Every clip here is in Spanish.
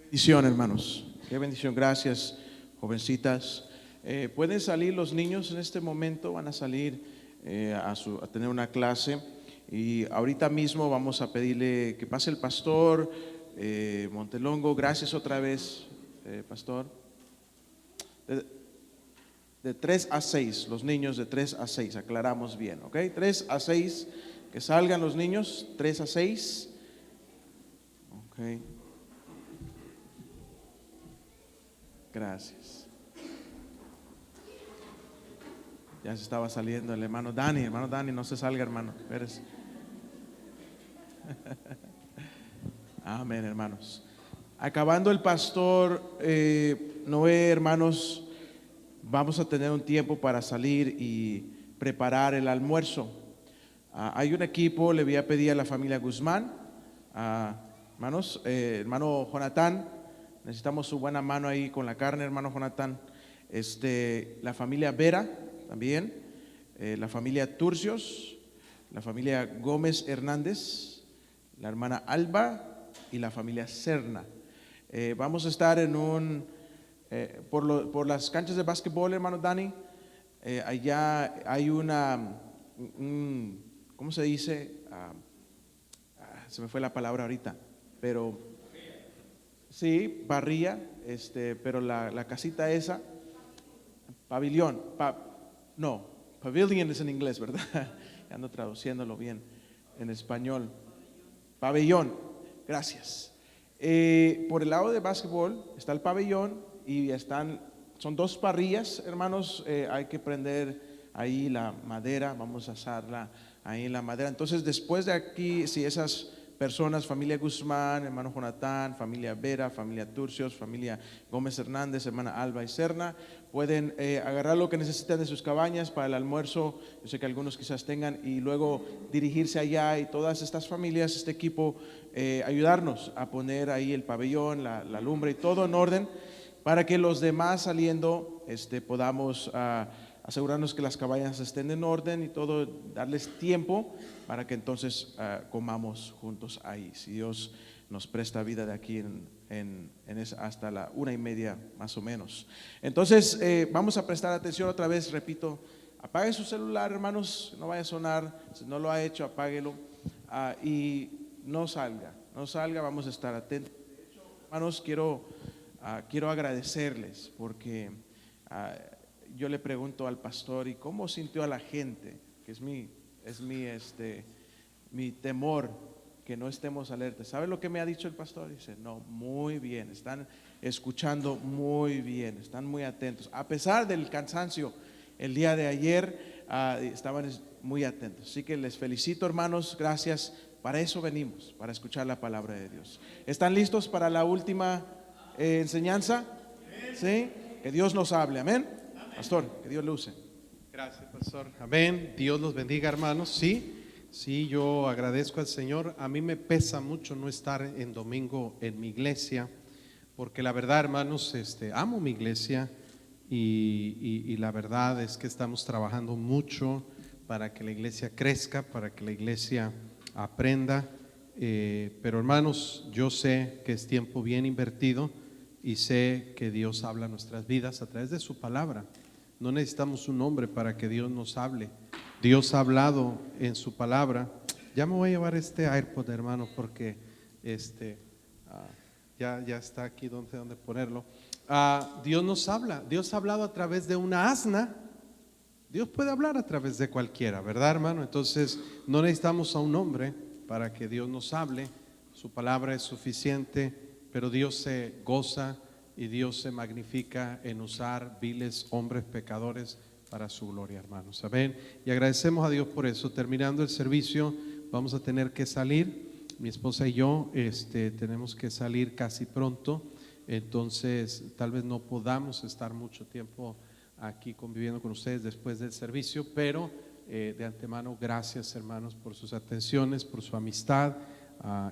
Bendición, hermanos. Qué bendición. Gracias, jovencitas. Pueden salir los niños en este momento, van a salir a tener una clase. Y ahorita mismo vamos a pedirle que pase el pastor Montelongo. Gracias otra vez, pastor. De 3 a 6, los niños de 3 a 6, aclaramos bien, ¿ok? 3 a 6, que salgan los niños, 3 a 6. Ok. Gracias. Ya se estaba saliendo el hermano Dani, no se salga, hermano Pérez. Amén, hermanos. Acabando el pastor Noé, hermanos, vamos a tener un tiempo para salir y preparar el almuerzo. Hay un equipo, le voy a pedir a la familia Guzmán, hermanos, hermano Jonatán, necesitamos su buena mano ahí con la carne, hermano Jonatán. La familia Vera también, la familia Turcios, la familia Gómez Hernández, la hermana Alba y la familia Serna. Vamos a estar en por las canchas de básquetbol, hermano Dani. Allá hay ¿cómo se dice? Se me fue la palabra ahorita, pero sí, parrilla, pero la casita esa, pabellón, no, pavilion es en inglés, ¿verdad? Ando traduciéndolo bien en español. Pabellón, gracias. Por el lado de básquetbol está el pabellón y son dos parrillas, hermanos. Hay que prender ahí la madera, vamos a asarla ahí en la madera. Entonces, después de aquí, si esas personas, familia Guzmán, hermano Jonatán, familia Vera, familia Turcios, familia Gómez Hernández, hermana Alba y Serna, pueden agarrar lo que necesitan de sus cabañas para el almuerzo. Yo sé que algunos quizás tengan, y luego dirigirse allá, y todas estas familias, este equipo, ayudarnos a poner ahí el pabellón, la lumbre y todo en orden, para que los demás saliendo podamos asegurarnos que las cabañas estén en orden y todo, darles tiempo para que entonces comamos juntos ahí, si Dios nos presta vida de aquí hasta la 1:30 más o menos. Entonces vamos a prestar atención otra vez, repito, apague su celular, hermanos, no vaya a sonar, si no lo ha hecho, apáguelo, y no salga, vamos a estar atentos. De hecho, hermanos, quiero agradecerles porque yo le pregunto al pastor, ¿y cómo sintió a la gente? Que es mi temor, que no estemos alertas. ¿Sabe lo que me ha dicho el pastor? Dice, no, muy bien, están escuchando muy bien, están muy atentos. A pesar del cansancio, el día de ayer estaban muy atentos. Así que les felicito, hermanos, gracias. Para eso venimos, para escuchar la palabra de Dios. ¿Están listos para la última enseñanza? ¿Sí? Que Dios nos hable, amén. Pastor, que Dios lo use. Gracias, pastor. Amén. Dios los bendiga, hermanos. Sí, yo agradezco al Señor. A mí me pesa mucho no estar en domingo en mi iglesia, porque la verdad, hermanos, amo mi iglesia y la verdad es que estamos trabajando mucho para que la iglesia crezca, para que la iglesia aprenda. Pero hermanos, yo sé que es tiempo bien invertido y sé que Dios habla a nuestras vidas a través de su palabra. No necesitamos un hombre para que Dios nos hable. Dios ha hablado en su palabra. Ya me voy a llevar este AirPod, hermano, porque ya está aquí donde ponerlo. Dios nos habla. Dios ha hablado a través de una asna. Dios puede hablar a través de cualquiera, ¿verdad, hermano? Entonces no necesitamos a un hombre para que Dios nos hable. Su palabra es suficiente, pero Dios se goza y Dios se magnifica en usar viles hombres pecadores para su gloria, hermanos. Amén. Y agradecemos a Dios por eso. Terminando el servicio, vamos a tener que salir. Mi esposa y yo tenemos que salir casi pronto. Entonces, tal vez no podamos estar mucho tiempo aquí conviviendo con ustedes después del servicio, pero de antemano, gracias, hermanos, por sus atenciones, por su amistad.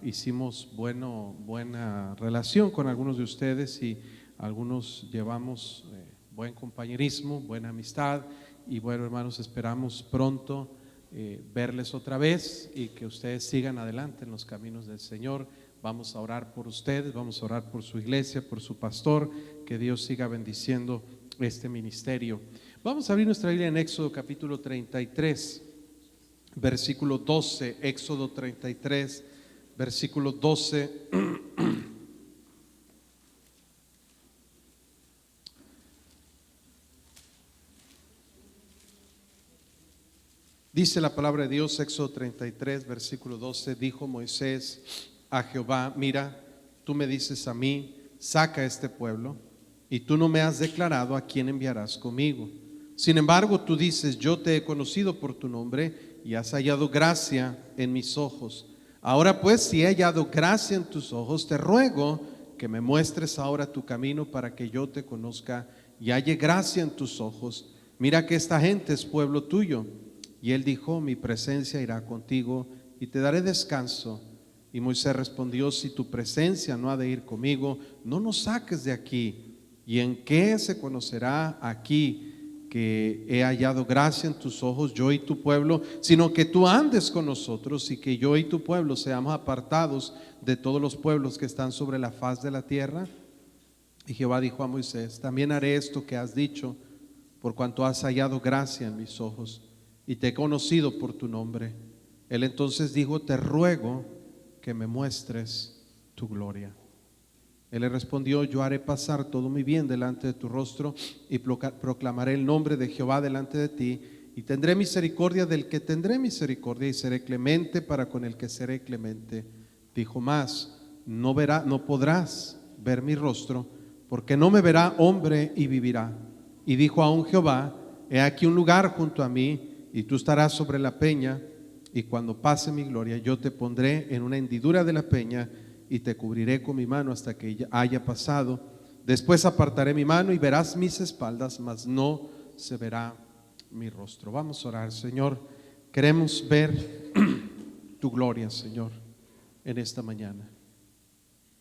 Hicimos buena relación con algunos de ustedes y algunos llevamos buen compañerismo, buena amistad, y bueno, hermanos, esperamos pronto verles otra vez y que ustedes sigan adelante en los caminos del Señor. Vamos a orar por ustedes, vamos a orar por su iglesia, por su pastor, que Dios siga bendiciendo este ministerio. Vamos a abrir nuestra Biblia en Éxodo capítulo 33, versículo 12, Éxodo 33, versículo 12. Dice la palabra de Dios, Éxodo 33, versículo 12, dijo Moisés a Jehová, mira, tú me dices a mí, saca a este pueblo, y tú no me has declarado a quién enviarás conmigo. Sin embargo, tú dices, yo te he conocido por tu nombre y has hallado gracia en mis ojos. Ahora pues, si he hallado gracia en tus ojos, te ruego que me muestres ahora tu camino para que yo te conozca y halle gracia en tus ojos. Mira que esta gente es pueblo tuyo. Y él dijo, mi presencia irá contigo y te daré descanso. Y Moisés respondió, si tu presencia no ha de ir conmigo, no nos saques de aquí. ¿Y en qué se conocerá aquí que he hallado gracia en tus ojos, yo y tu pueblo? Sino que tú andes con nosotros y que yo y tu pueblo seamos apartados de todos los pueblos que están sobre la faz de la tierra. Y Jehová dijo a Moisés, también haré esto que has dicho, por cuanto has hallado gracia en mis ojos y te he conocido por tu nombre. Él entonces dijo, te ruego que me muestres tu gloria. Él le respondió, yo haré pasar todo mi bien delante de tu rostro y proclamaré el nombre de Jehová delante de ti, y tendré misericordia del que tendré misericordia y seré clemente para con el que seré clemente. Dijo más, no podrás ver mi rostro, porque no me verá hombre y vivirá. Y dijo aún Jehová, he aquí un lugar junto a mí, y tú estarás sobre la peña, y cuando pase mi gloria yo te pondré en una hendidura de la peña y te cubriré con mi mano hasta que haya pasado. Después apartaré mi mano y verás mis espaldas, mas no se verá mi rostro. Vamos a orar. Señor, queremos ver tu gloria, Señor, en esta mañana,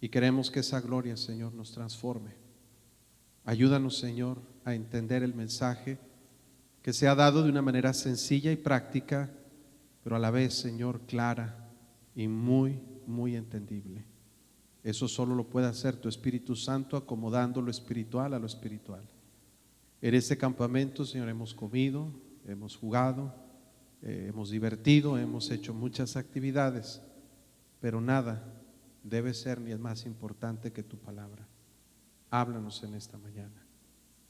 y queremos que esa gloria, Señor, nos transforme. Ayúdanos, Señor, a entender el mensaje que se ha dado de una manera sencilla y práctica, pero a la vez, Señor, clara y muy, muy entendible. Eso solo lo puede hacer tu Espíritu Santo, acomodando lo espiritual a lo espiritual. En este campamento, Señor, hemos comido, hemos jugado, hemos divertido, hemos hecho muchas actividades, pero nada debe ser ni es más importante que tu palabra. Háblanos en esta mañana.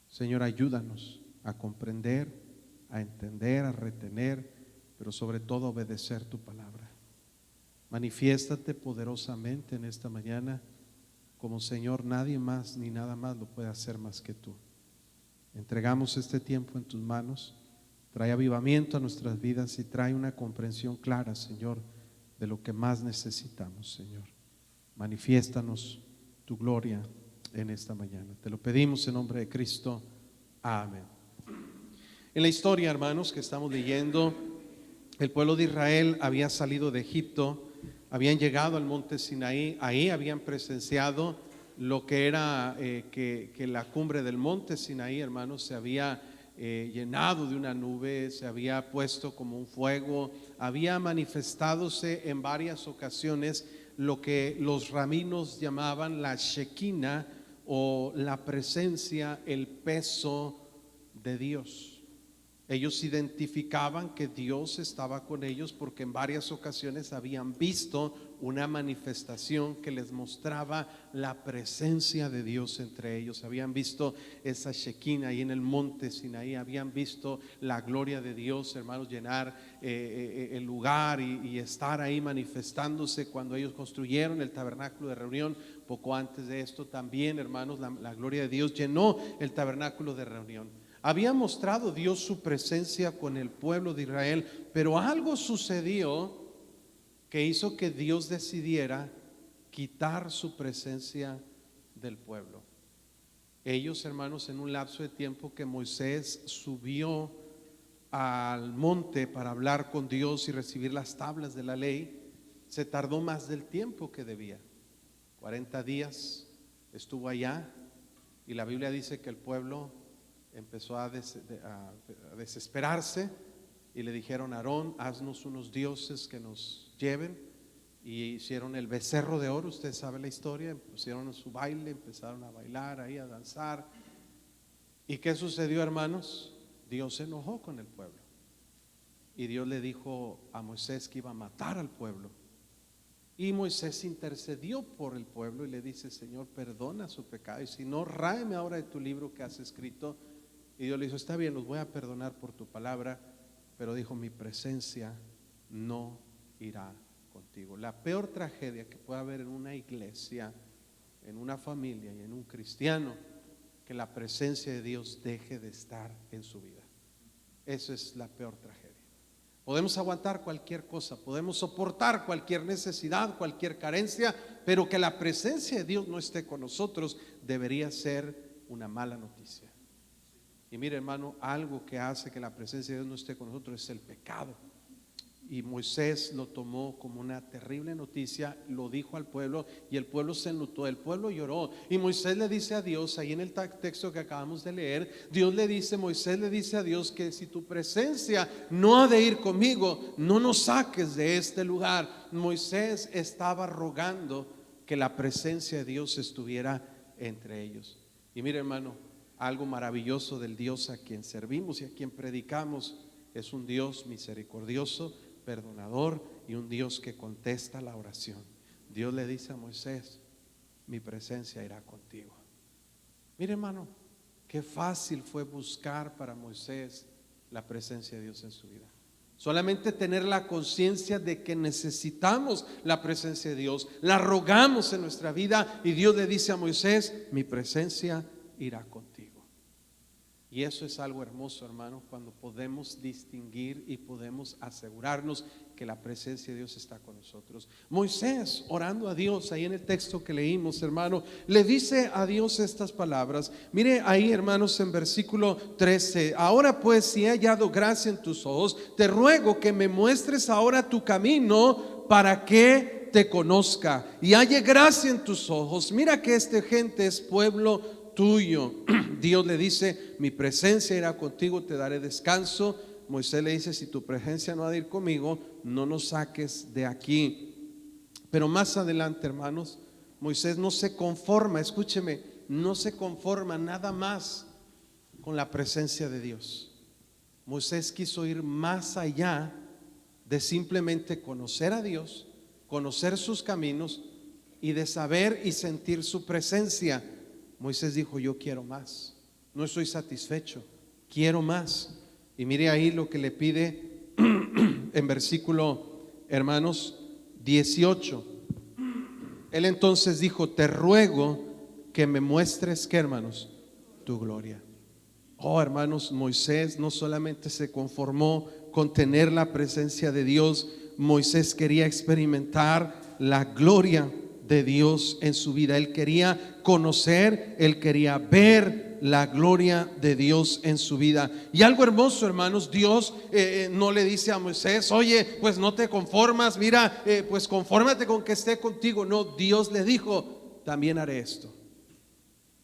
Señor, ayúdanos a comprender, a entender, a retener, pero sobre todo a obedecer tu palabra. Manifiéstate poderosamente en esta mañana, como Señor nadie más ni nada más lo puede hacer más que tú. Entregamos este tiempo en tus manos. Trae avivamiento a nuestras vidas y trae una comprensión clara, Señor, de lo que más necesitamos, Señor. Manifiéstanos tu gloria en esta mañana. Te lo pedimos en nombre de Cristo. Amén. En la historia, hermanos, que estamos leyendo, el pueblo de Israel había salido de Egipto, habían llegado al monte Sinaí, ahí habían presenciado lo que era que la cumbre del monte Sinaí, hermanos, se había llenado de una nube, se había puesto como un fuego, había manifestadose en varias ocasiones lo que los rabinos llamaban la Shekinah, o la presencia, el peso de Dios. Ellos identificaban que Dios estaba con ellos porque en varias ocasiones habían visto una manifestación que les mostraba la presencia de Dios entre ellos. Habían visto esa Shekinah ahí en el monte Sinaí, habían visto la gloria de Dios, hermanos, llenar el lugar y estar ahí manifestándose cuando ellos construyeron el tabernáculo de reunión. Poco antes de esto también, hermanos, la gloria de Dios llenó el tabernáculo de reunión. Había mostrado Dios su presencia con el pueblo de Israel, pero algo sucedió que hizo que Dios decidiera quitar su presencia del pueblo. Ellos, hermanos, en un lapso de tiempo que Moisés subió al monte para hablar con Dios y recibir las tablas de la ley, se tardó más del tiempo que debía. 40 días estuvo allá, y la Biblia dice que el pueblo empezó a desesperarse y le dijeron a Aarón, haznos unos dioses que nos lleven, y hicieron el becerro de oro. Usted sabe la historia, pusieron su baile, empezaron a bailar ahí, a danzar. ¿Y qué sucedió, hermanos? Dios se enojó con el pueblo y Dios le dijo a Moisés que iba a matar al pueblo. Y Moisés intercedió por el pueblo y le dice: Señor, perdona su pecado, y si no, ráeme ahora de tu libro que has escrito. Y Dios le dijo: está bien, los voy a perdonar por tu palabra, pero dijo: mi presencia no irá contigo. La peor tragedia que puede haber en una iglesia, en una familia y en un cristiano, que la presencia de Dios deje de estar en su vida. Eso es la peor tragedia. Podemos aguantar cualquier cosa, podemos soportar cualquier necesidad, cualquier carencia, pero que la presencia de Dios no esté con nosotros debería ser una mala noticia. Y mire, hermano, algo que hace que la presencia de Dios no esté con nosotros es el pecado. Y Moisés lo tomó como una terrible noticia, lo dijo al pueblo y el pueblo se enlutó, el pueblo lloró. Y Moisés le dice a Dios, ahí en el texto que acabamos de leer, Moisés le dice a Dios que si tu presencia no ha de ir conmigo, no nos saques de este lugar. Moisés estaba rogando que la presencia de Dios estuviera entre ellos. Y mire, hermano, algo maravilloso del Dios a quien servimos y a quien predicamos: es un Dios misericordioso, perdonador, y un Dios que contesta la oración. Dios le dice a Moisés: mi presencia irá contigo. Mire, hermano, qué fácil fue buscar para Moisés la presencia de Dios en su vida. Solamente tener la conciencia de que necesitamos la presencia de Dios, la rogamos en nuestra vida, y Dios le dice a Moisés: mi presencia irá contigo. Y eso es algo hermoso, hermano, cuando podemos distinguir y podemos asegurarnos que la presencia de Dios está con nosotros. Moisés, orando a Dios, ahí en el texto que leímos, hermano, le dice a Dios estas palabras. Mire ahí, hermanos, en versículo 13: ahora pues, si he hallado gracia en tus ojos, te ruego que me muestres ahora tu camino para que te conozca y halle gracia en tus ojos. Mira que esta gente es pueblo tuyo. Dios le dice: mi presencia irá contigo, te daré descanso. Moisés le dice: si tu presencia no ha de ir conmigo, no nos saques de aquí. Pero más adelante, hermanos, Moisés no se conforma, escúcheme, no se conforma nada más con la presencia de Dios. Moisés quiso ir más allá de simplemente conocer a Dios, conocer sus caminos y de saber y sentir su presencia. Moisés dijo: yo quiero más, no estoy satisfecho, quiero más. Y mire ahí lo que le pide en versículo, hermanos, 18. Él entonces dijo: te ruego que me muestres, ¿qué, hermanos? Tu gloria. Oh, hermanos, Moisés no solamente se conformó con tener la presencia de Dios, Moisés quería experimentar la gloria de Dios en su vida. Él quería conocer, él quería ver la gloria de Dios en su vida. Y algo hermoso, hermanos, Dios no le dice a Moisés: oye, pues no te conformas, mira, pues confórmate con que esté contigo. No, Dios le dijo: también haré esto.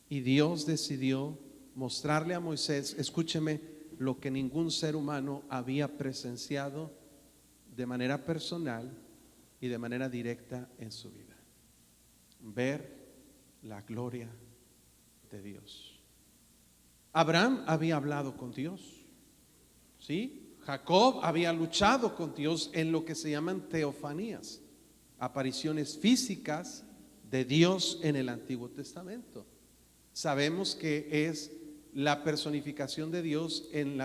Y Dios decidió mostrarle a Moisés, escúcheme, lo que ningún ser humano había presenciado de manera personal y de manera directa en su vida: ver la gloria de Dios. Abraham había hablado con Dios, ¿sí? Jacob había luchado con Dios en lo que se llaman teofanías, apariciones físicas de Dios en el Antiguo Testamento. Sabemos que es la personificación de Dios en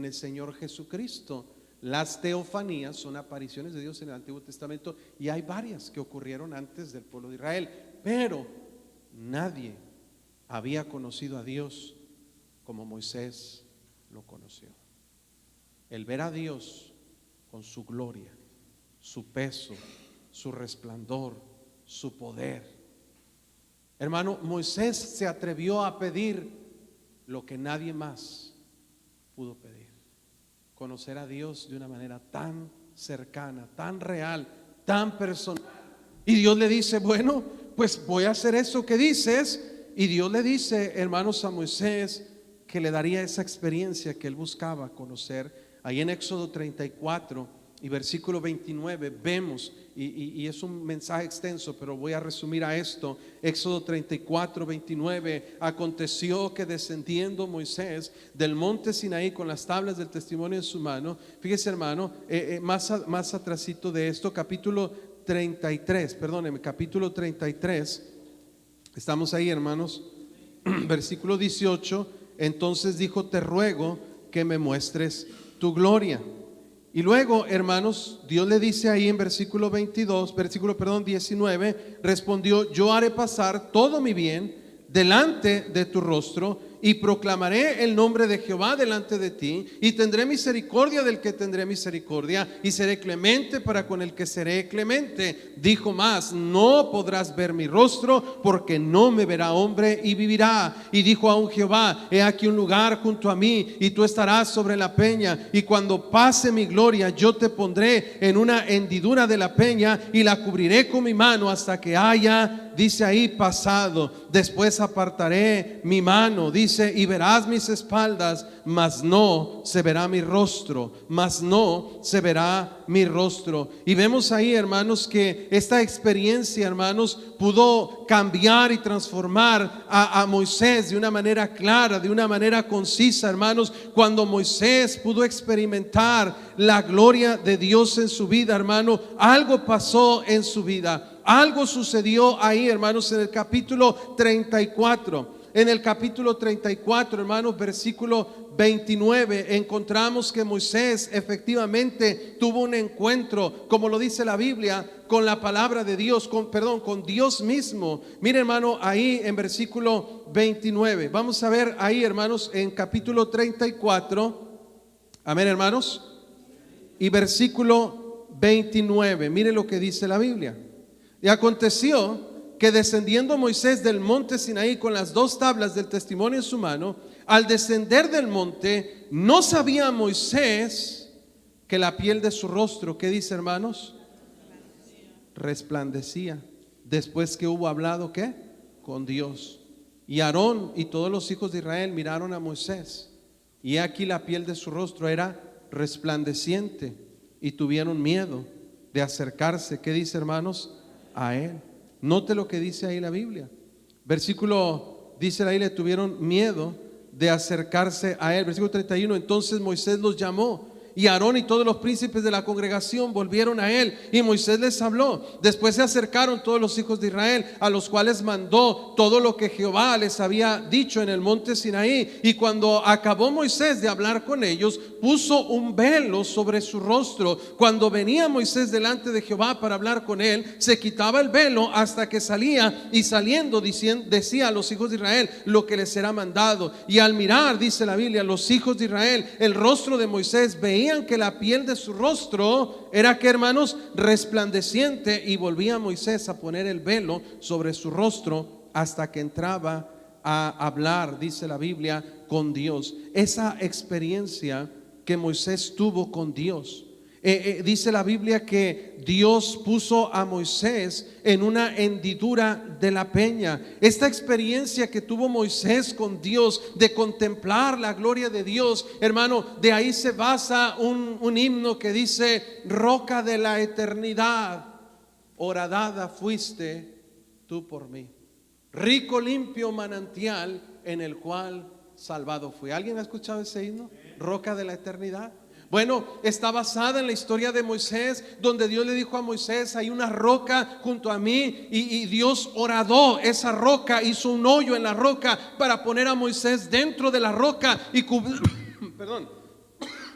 el Señor Jesucristo. Las teofanías son apariciones de Dios en el Antiguo Testamento, y hay varias que ocurrieron antes del pueblo de Israel, pero nadie había conocido a Dios como Moisés lo conoció. El ver a Dios con su gloria, su peso, su resplandor, su poder. Hermano, Moisés se atrevió a pedir lo que nadie más pudo pedir: conocer a Dios de una manera tan cercana, tan real, tan personal. Y Dios le dice: bueno, pues voy a hacer eso que dices. Y Dios le dice, hermanos, a Moisés que le daría esa experiencia que él buscaba, conocer Ahí en Éxodo 34 y versículo 29 vemos, y es un mensaje extenso, pero voy a resumir a esto. Éxodo 34, 29: aconteció que descendiendo Moisés del monte Sinaí con las tablas del testimonio en su mano, fíjese hermano, más atrasito de esto, capítulo 33, perdóneme, capítulo 33, estamos ahí hermanos, versículo 18: entonces dijo, te ruego que me muestres tu gloria. Y luego, hermanos, Dios le dice ahí en versículo 19, respondió, yo haré pasar todo mi bien delante de tu rostro y proclamaré el nombre de Jehová delante de ti, y tendré misericordia del que tendré misericordia, y seré clemente para con el que seré clemente. Dijo más, no podrás ver mi rostro, porque no me verá hombre y vivirá. Y dijo aún Jehová, he aquí un lugar junto a mí, y tú estarás sobre la peña, y cuando pase mi gloria, yo te pondré en una hendidura de la peña, y la cubriré con mi mano hasta que haya, dice ahí, pasado. Después apartaré mi mano, dice, y verás mis espaldas, mas no se verá mi rostro, mas no se verá mi rostro. Y vemos ahí, hermanos, que esta experiencia, hermanos, pudo cambiar y transformar a Moisés de una manera clara, de una manera concisa, hermanos. Cuando Moisés pudo experimentar la gloria de Dios en su vida, hermano, algo pasó en su vida. Algo sucedió ahí, hermanos, en el capítulo 34. En el capítulo 34, hermanos, versículo 29, encontramos que Moisés efectivamente tuvo un encuentro, como lo dice la Biblia, con la palabra de Dios, con Dios mismo. Mire, hermano, ahí en versículo 29. Vamos a ver ahí, hermanos, en capítulo 34. Amén, hermanos. Y versículo 29. Mire lo que dice la Biblia. Y aconteció que descendiendo Moisés del monte Sinaí con las 2 tablas del testimonio en su mano, al descender del monte, no sabía Moisés que la piel de su rostro, ¿qué dice, hermanos? Resplandecía. Después que hubo hablado, ¿qué? Con Dios. Y Aarón y todos los hijos de Israel miraron a Moisés, y aquí la piel de su rostro era resplandeciente, y tuvieron miedo de acercarse, ¿qué dice, hermanos? A él. Note lo que dice ahí la Biblia. Versículo, dice ahí, le tuvieron miedo de acercarse a él. Versículo 31, entonces Moisés los llamó, y Aarón y todos los príncipes de la congregación volvieron a él, y Moisés les habló. Después se acercaron todos los hijos de Israel, a los cuales mandó todo lo que Jehová les había dicho en el monte Sinaí. Y cuando acabó Moisés de hablar con ellos, puso un velo sobre su rostro. Cuando venía Moisés delante de Jehová para hablar con él, se quitaba el velo hasta que salía, y saliendo decía a los hijos de Israel lo que les será mandado. Y al mirar, dice la Biblia, los hijos de Israel el rostro de Moisés, veían que la piel de su rostro era, que hermanos, resplandeciente, y volvía Moisés a poner el velo sobre su rostro hasta que entraba a hablar, dice la Biblia, con Dios. Esa experiencia que Moisés tuvo con Dios, dice la Biblia que Dios puso a Moisés en una hendidura de la peña. Esta experiencia que tuvo Moisés con Dios, de contemplar la gloria de Dios, hermano, de ahí se basa un himno que dice: roca de la eternidad, horadada fuiste tú por mí, rico limpio manantial en el cual salvado fui. ¿Alguien ha escuchado ese himno? Roca de la eternidad. Bueno, está basada en la historia de Moisés, donde Dios le dijo a Moisés: hay una roca junto a mí, y Dios horadó esa roca, hizo un hoyo en la roca para poner a Moisés dentro de la roca y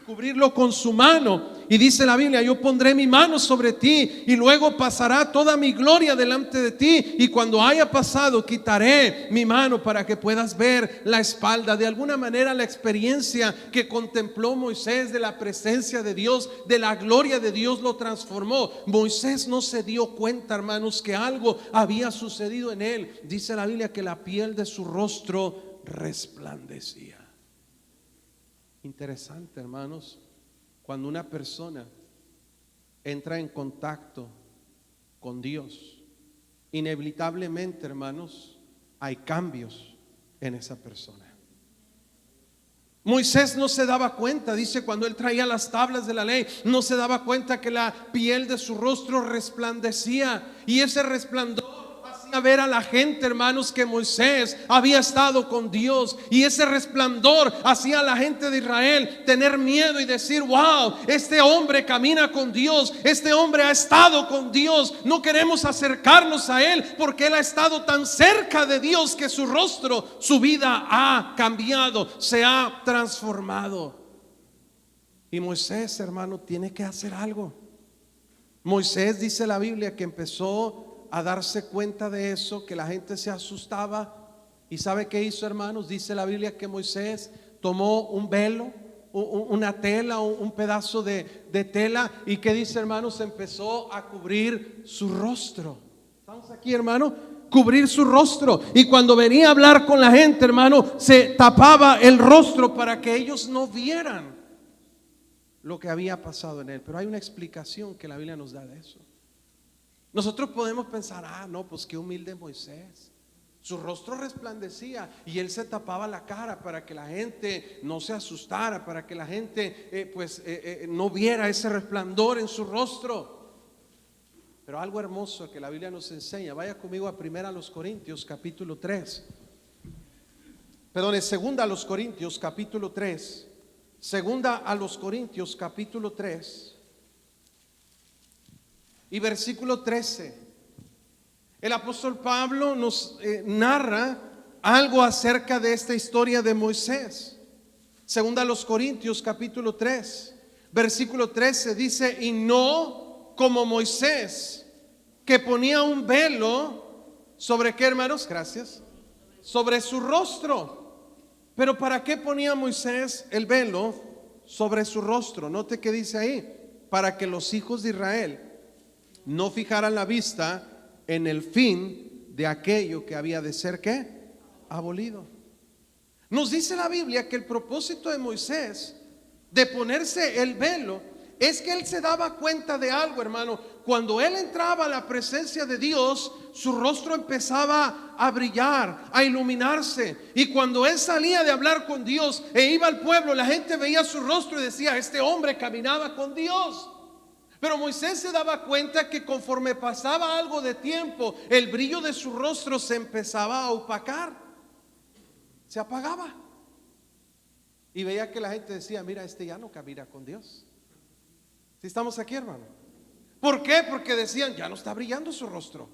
cubrirlo con su mano. Y dice la Biblia: yo pondré mi mano sobre ti, y luego pasará toda mi gloria delante de ti, y cuando haya pasado quitaré mi mano para que puedas ver la espalda. De alguna manera, la experiencia que contempló Moisés de la presencia de Dios, de la gloria de Dios, lo transformó. Moisés no se dio cuenta, hermanos, que algo había sucedido en él. Dice la Biblia que la piel de su rostro resplandecía. Interesante, hermanos, cuando una persona entra en contacto con Dios, inevitablemente, hermanos, hay cambios en esa persona. Moisés no se daba cuenta, dice, cuando él traía las tablas de la ley, no se daba cuenta que la piel de su rostro resplandecía, y ese resplandor hacía ver a la gente, hermanos, que Moisés había estado con Dios, y ese resplandor hacía a la gente de Israel tener miedo y decir: wow, este hombre camina con Dios, este hombre ha estado con Dios, no queremos acercarnos a él porque él ha estado tan cerca de Dios que su rostro, su vida ha cambiado, se ha transformado. Y Moisés, hermano, tiene que hacer algo. Moisés, dice la Biblia, que empezó a darse cuenta de eso, que la gente se asustaba. ¿Y sabe qué hizo, hermanos? Dice la Biblia que Moisés tomó un velo, una tela, un pedazo de tela, y que dice, hermanos, empezó a cubrir su rostro. ¿Estamos aquí, hermano? Cubrir su rostro. Y cuando venía a hablar con la gente, hermano, se tapaba el rostro para que ellos no vieran lo que había pasado en él. Pero hay una explicación que la Biblia nos da de eso. Nosotros podemos pensar: no, pues qué humilde Moisés, su rostro resplandecía y él se tapaba la cara para que la gente no se asustara, para que la gente no viera ese resplandor en su rostro. Pero algo hermoso que la Biblia nos enseña, vaya conmigo a 1 Corintios capítulo 3, perdón, es 2 Corintios capítulo 3, 2 Corintios capítulo 3 y versículo 13. El apóstol Pablo nos narra algo acerca de esta historia de Moisés. 2 Corintios capítulo 3 versículo 13 dice: y no como Moisés, que ponía un velo sobre, ¿qué, hermanos? Gracias. Sobre su rostro. Pero ¿para qué ponía Moisés el velo sobre su rostro? Note que dice ahí: para que los hijos de Israel no fijaran la vista en el fin de aquello que había de ser, ¿qué? Abolido. Nos dice la Biblia que el propósito de Moisés de ponerse el velo es que él se daba cuenta de algo, hermano. Cuando él entraba a la presencia de Dios, su rostro empezaba a brillar, a iluminarse. Y cuando él salía de hablar con Dios e iba al pueblo, la gente veía su rostro y decía: este hombre caminaba con Dios. Pero Moisés se daba cuenta que conforme pasaba algo de tiempo, el brillo de su rostro se empezaba a opacar, se apagaba. Y veía que la gente decía: mira, este ya no camina con Dios. ¿Sí estamos aquí, hermano? ¿Por qué? Porque decían: ya no está brillando su rostro.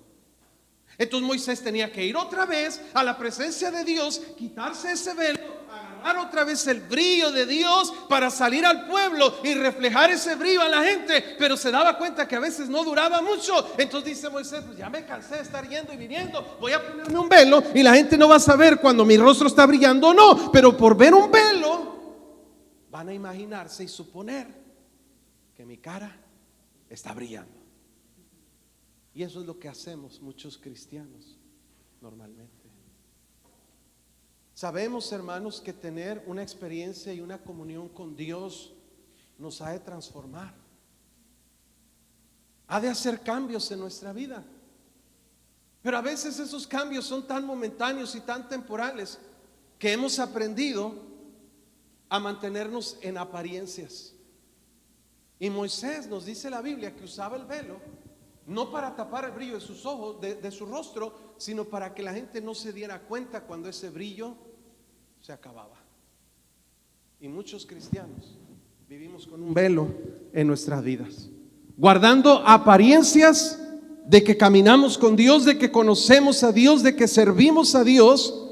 Entonces Moisés tenía que ir otra vez a la presencia de Dios, quitarse ese velo, agarrar otra vez el brillo de Dios para salir al pueblo y reflejar ese brillo a la gente. Pero se daba cuenta que a veces no duraba mucho. Entonces dice Moisés: pues ya me cansé de estar yendo y viniendo, voy a ponerme un velo y la gente no va a saber cuando mi rostro está brillando o no. Pero por ver un velo van a imaginarse y suponer que mi cara está brillando. Y eso es lo que hacemos muchos cristianos normalmente. Sabemos, hermanos, que tener una experiencia y una comunión con Dios nos ha de transformar, ha de hacer cambios en nuestra vida. Pero a veces esos cambios son tan momentáneos y tan temporales que hemos aprendido a mantenernos en apariencias. Y Moisés, nos dice la Biblia, que usaba el velo no para tapar el brillo de sus ojos, de su rostro, sino para que la gente no se diera cuenta cuando ese brillo se acababa. Y muchos cristianos vivimos con un velo en nuestras vidas, guardando apariencias de que caminamos con Dios, de que conocemos a Dios, de que servimos a Dios,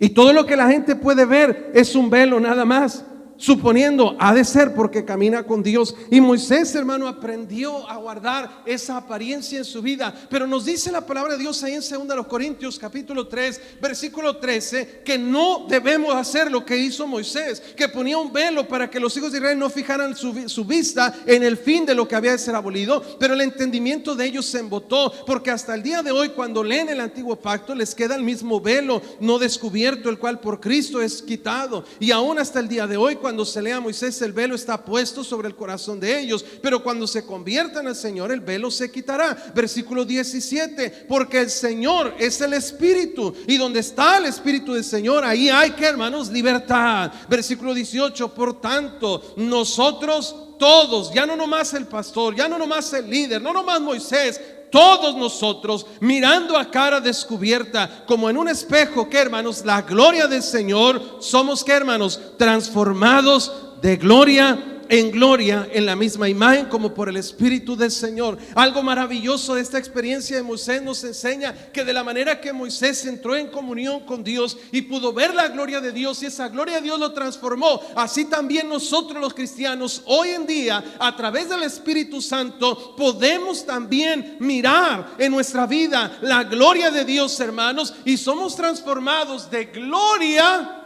y todo lo que la gente puede ver es un velo nada más, suponiendo ha de ser porque camina con Dios. Y Moisés, hermano, aprendió a guardar esa apariencia en su vida. Pero nos dice la palabra de Dios ahí en 2 Corintios capítulo 3 versículo 13 que no debemos hacer lo que hizo Moisés, que ponía un velo para que los hijos de Israel no fijaran su vista en el fin de lo que había de ser abolido. Pero el entendimiento de ellos se embotó, porque hasta el día de hoy, cuando leen el antiguo pacto, les queda el mismo velo no descubierto, el cual por Cristo es quitado. Y aún hasta el día de hoy, cuando se lee a Moisés, el velo está puesto sobre el corazón de ellos, pero cuando se conviertan al Señor, el velo se quitará. Versículo 17, porque el Señor es el Espíritu, y donde está el Espíritu del Señor, ahí hay, que hermanos, libertad. Versículo 18, por tanto, nosotros todos, ya no nomás el pastor, ya no nomás el líder, no nomás Moisés, todos nosotros, mirando a cara descubierta, como en un espejo, que hermanos, la gloria del Señor, somos, que hermanos, transformados de gloria en gloria, en la misma imagen como por el Espíritu del Señor. Algo maravilloso de esta experiencia de Moisés nos enseña que de la manera que Moisés entró en comunión con Dios y pudo ver la gloria de Dios, y esa gloria de Dios lo transformó, así también nosotros los cristianos hoy en día, a través del Espíritu Santo, podemos también mirar en nuestra vida la gloria de Dios, hermanos, y somos transformados de gloria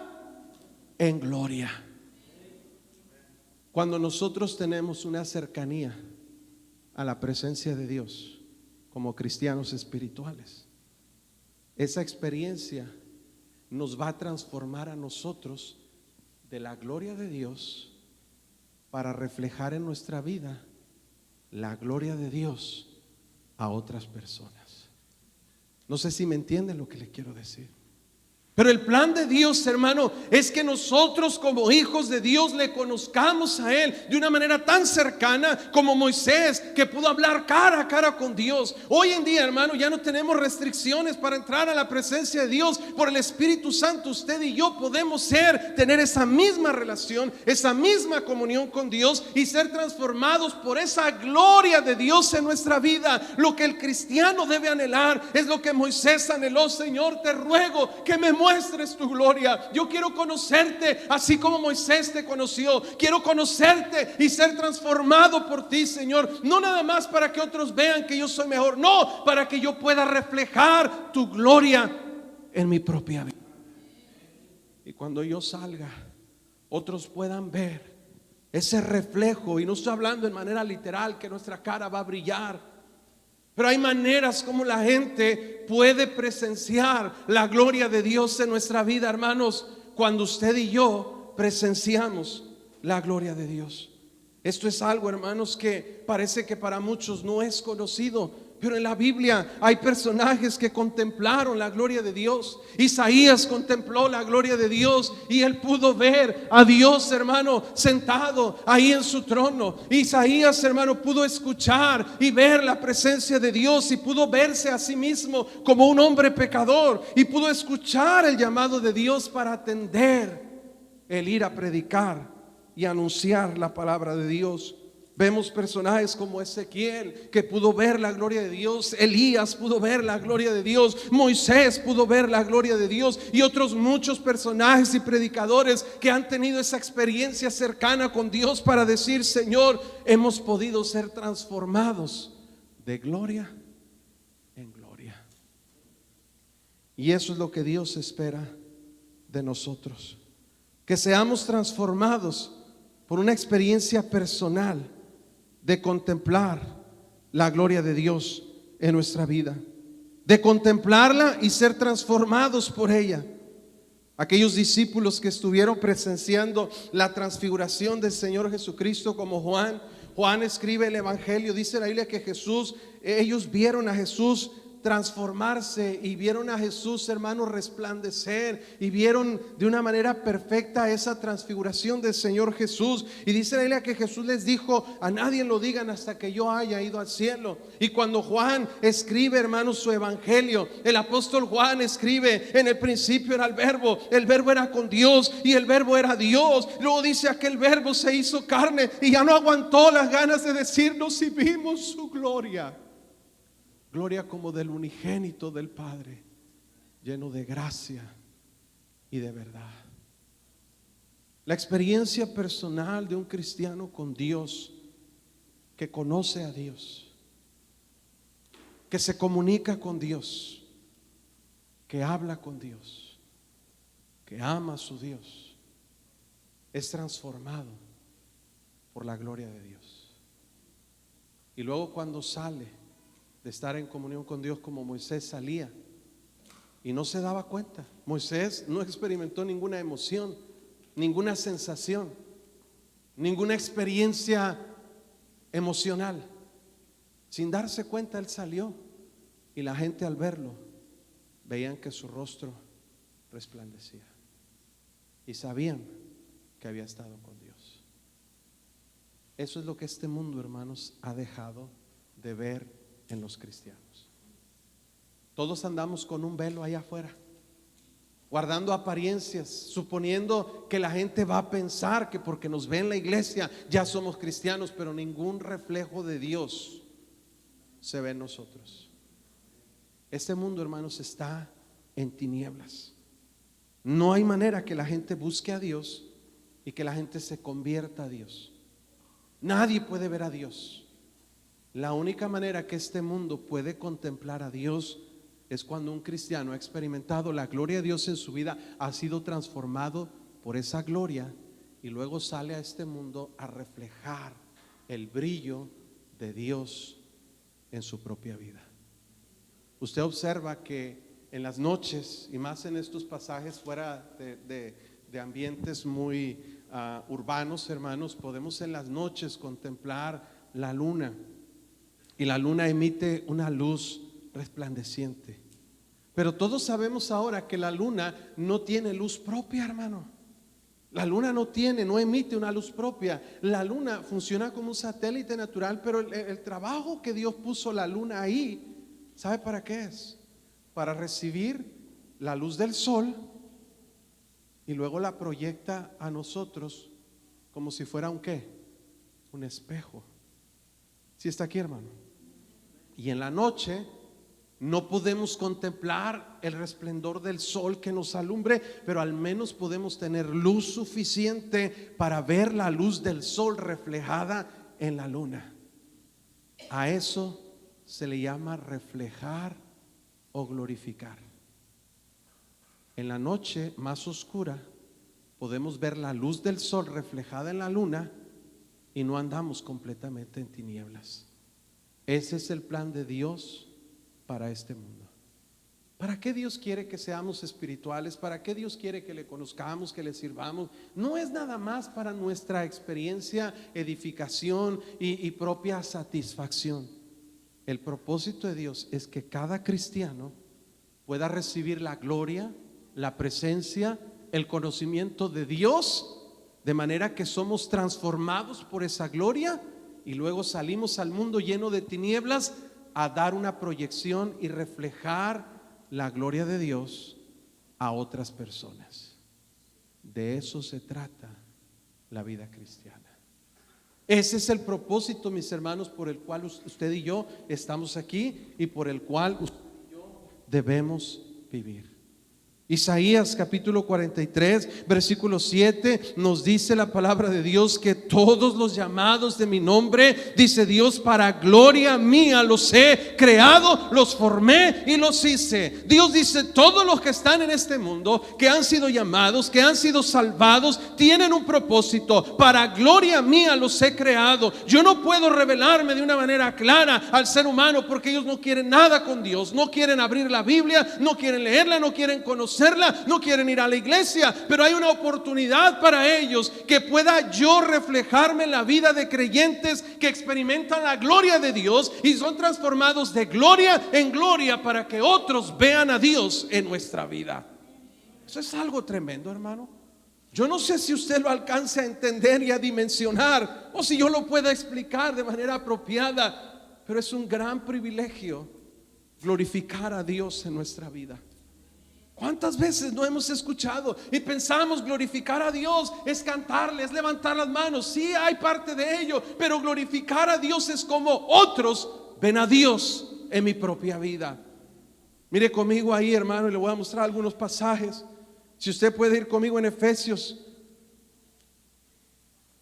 en gloria. Cuando nosotros tenemos una cercanía a la presencia de Dios como cristianos espirituales, esa experiencia nos va a transformar a nosotros de la gloria de Dios para reflejar en nuestra vida la gloria de Dios a otras personas. No sé si me entienden lo que le quiero decir. Pero el plan de Dios, hermano, es que nosotros como hijos de Dios le conozcamos a Él de una manera tan cercana como Moisés, que pudo hablar cara a cara con Dios. Hoy en día, hermano, ya no tenemos restricciones para entrar a la presencia de Dios. Por el Espíritu Santo, usted y yo podemos tener esa misma relación, esa misma comunión con Dios, y ser transformados por esa gloria de Dios en nuestra vida. Lo que el cristiano debe anhelar es lo que Moisés anheló. Señor, te ruego que me muestres tu gloria. Yo quiero conocerte así como Moisés te conoció. Quiero conocerte y ser transformado por ti, Señor. No nada más para que otros vean que yo soy mejor, no, para que yo pueda reflejar tu gloria en mi propia vida. Y cuando yo salga, otros puedan ver ese reflejo. Y no estoy hablando en manera literal que nuestra cara va a brillar, pero hay maneras como la gente puede presenciar la gloria de Dios en nuestra vida, hermanos, cuando usted y yo presenciamos la gloria de Dios. Esto es algo, hermanos, que parece que para muchos no es conocido, pero en la Biblia hay personajes que contemplaron la gloria de Dios. Isaías contempló la gloria de Dios y él pudo ver a Dios, hermano, sentado ahí en su trono. Isaías, hermano, pudo escuchar y ver la presencia de Dios, y pudo verse a sí mismo como un hombre pecador, y pudo escuchar el llamado de Dios para atender el ir a predicar y anunciar la palabra de Dios. Vemos personajes como Ezequiel, que pudo ver la gloria de Dios. Elías pudo ver la gloria de Dios. Moisés pudo ver la gloria de Dios. Y otros muchos personajes y predicadores que han tenido esa experiencia cercana con Dios para decir: Señor, hemos podido ser transformados de gloria en gloria. Y eso es lo que Dios espera de nosotros, que seamos transformados por una experiencia personal de contemplar la gloria de Dios en nuestra vida, de contemplarla y ser transformados por ella. Aquellos discípulos que estuvieron presenciando la transfiguración del Señor Jesucristo, como Juan escribe el Evangelio, dice la Biblia que ellos vieron a Jesús transformarse, y vieron a Jesús, hermanos, resplandecer, y vieron de una manera perfecta esa transfiguración del Señor Jesús. Y dice la Biblia que Jesús les dijo: a nadie lo digan hasta que yo haya ido al cielo. Y cuando Juan escribe, hermanos, su evangelio, el apóstol Juan escribe: en el principio era el verbo era con Dios y el verbo era Dios. Luego dice: aquel verbo se hizo carne y ya no aguantó las ganas de decirnos y vimos su gloria. Gloria como del unigénito del Padre, lleno de gracia y de verdad. La experiencia personal de un cristiano con Dios, que conoce a Dios, que se comunica con Dios, que habla con Dios, que ama a su Dios, es transformado por la gloria de Dios. Y luego, cuando sale de estar en comunión con Dios como Moisés salía, y no se daba cuenta, Moisés no experimentó ninguna emoción, ninguna sensación, ninguna experiencia emocional. Sin darse cuenta, él salió y la gente al verlo veían que su rostro resplandecía y sabían que había estado con Dios. Eso es lo que este mundo, hermanos, ha dejado de ver en los cristianos. Todos andamos con un velo allá afuera, guardando apariencias, suponiendo que la gente va a pensar que porque nos ve en la iglesia ya somos cristianos, pero ningún reflejo de Dios se ve en nosotros. Este mundo, hermanos, está en tinieblas. No hay manera que la gente busque a Dios y que la gente se convierta a Dios. Nadie puede ver a Dios. La única manera que este mundo puede contemplar a Dios es cuando un cristiano ha experimentado la gloria de Dios en su vida, ha sido transformado por esa gloria y luego sale a este mundo a reflejar el brillo de Dios en su propia vida. Usted observa que en las noches, y más en estos pasajes fuera de ambientes muy urbanos, hermanos, podemos en las noches contemplar la luna, y la luna emite una luz resplandeciente. Pero todos sabemos ahora que la luna no tiene luz propia, hermano. La luna no emite una luz propia. La luna funciona como un satélite natural, pero el trabajo que Dios puso la luna ahí, ¿sabe para qué es? Para recibir la luz del sol y luego la proyecta a nosotros como si fuera un ¿qué? Un espejo. ¿Sí está aquí, hermano? Y en la noche no podemos contemplar el resplandor del sol que nos alumbre, pero al menos podemos tener luz suficiente para ver la luz del sol reflejada en la luna. A eso se le llama reflejar o glorificar. En la noche más oscura podemos ver la luz del sol reflejada en la luna y no andamos completamente en tinieblas. Ese es el plan de Dios para este mundo. ¿Para qué Dios quiere que seamos espirituales? ¿Para qué Dios quiere que le conozcamos, que le sirvamos? No es nada más para nuestra experiencia, edificación y propia satisfacción. El propósito de Dios es que cada cristiano pueda recibir la gloria, la presencia, el conocimiento de Dios, de manera que somos transformados por esa gloria y luego salimos al mundo lleno de tinieblas a dar una proyección y reflejar la gloria de Dios a otras personas. De eso se trata la vida cristiana. Ese es el propósito, mis hermanos, por el cual usted y yo estamos aquí y por el cual usted y yo debemos vivir. Isaías capítulo 43 versículo 7 nos dice la palabra de Dios que todos los llamados de mi nombre, dice Dios, para gloria mía los he creado, los formé y los hice. Dios dice, todos los que están en este mundo, que han sido llamados, que han sido salvados, tienen un propósito. Para gloria mía los he creado. Yo no puedo revelarme de una manera clara al ser humano porque ellos no quieren nada con Dios, no quieren abrir la Biblia, no quieren leerla, no quieren conocerla, no quieren ir a la iglesia, pero hay una oportunidad para ellos que pueda yo reflejarme en la vida de creyentes que experimentan la gloria de Dios y son transformados de gloria en gloria para que otros vean a Dios en nuestra vida. Eso es algo tremendo, hermano. Yo no sé si usted lo alcance a entender y a dimensionar, o si yo lo pueda explicar de manera apropiada, pero es un gran privilegio glorificar a Dios en nuestra vida. ¿Cuántas veces no hemos escuchado y pensamos glorificar a Dios es cantarle, es levantar las manos? Sí, hay parte de ello, pero glorificar a Dios es como otros ven a Dios en mi propia vida. Mire conmigo ahí, hermano, y le voy a mostrar algunos pasajes. Si usted puede ir conmigo en Efesios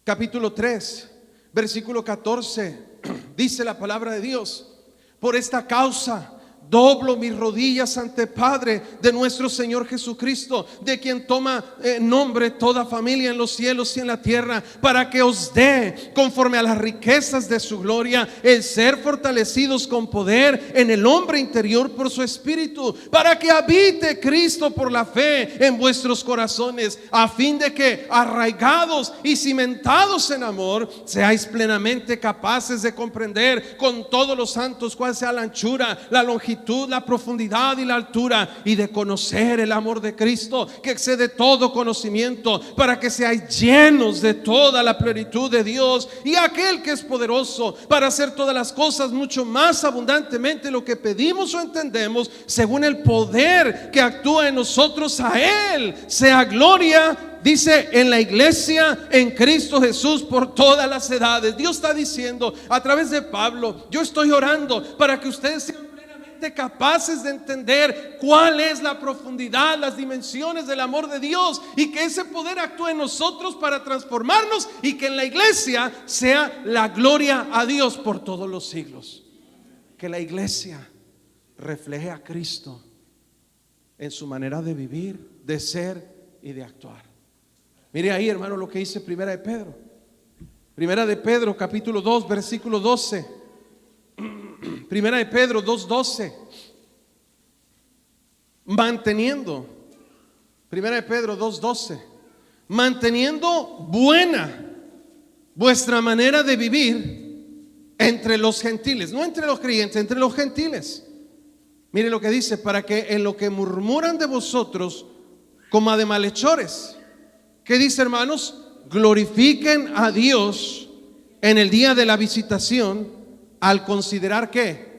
capítulo 3 versículo 14, dice la palabra de Dios: por esta causa doblo mis rodillas ante Padre de nuestro Señor Jesucristo, de quien toma nombre toda familia en los cielos y en la tierra, para que os dé, conforme a las riquezas de su gloria, el ser fortalecidos con poder en el hombre interior por su Espíritu, para que habite Cristo por la fe en vuestros corazones, a fin de que, arraigados y cimentados en amor, seáis plenamente capaces de comprender con todos los santos cuál sea la anchura, la longitud, la profundidad y la altura, y de conocer el amor de Cristo que excede todo conocimiento, para que seáis llenos de toda la plenitud de Dios. Y aquel que es poderoso para hacer todas las cosas mucho más abundantemente lo que pedimos o entendemos, según el poder que actúa en nosotros, a Él sea gloria, dice, en la iglesia, en Cristo Jesús, por todas las edades. Dios está diciendo a través de Pablo: yo estoy orando para que ustedes sean capaces de entender cuál es la profundidad, las dimensiones del amor de Dios, y que ese poder actúe en nosotros para transformarnos, y que en la iglesia sea la gloria a Dios por todos los siglos. Que la iglesia refleje a Cristo en su manera de vivir, de ser y de actuar. Mire ahí, hermano, lo que dice Primera de Pedro. Primera de Pedro, capítulo 2, versículo 12. Primera de Pedro 2:12. Manteniendo, Primera de Pedro 2:12, manteniendo buena vuestra manera de vivir entre los gentiles, no entre los creyentes, entre los gentiles. Mire lo que dice: para que en lo que murmuran de vosotros como a de malhechores, ¿qué dice, hermanos? Glorifiquen a Dios en el día de la visitación, al considerar que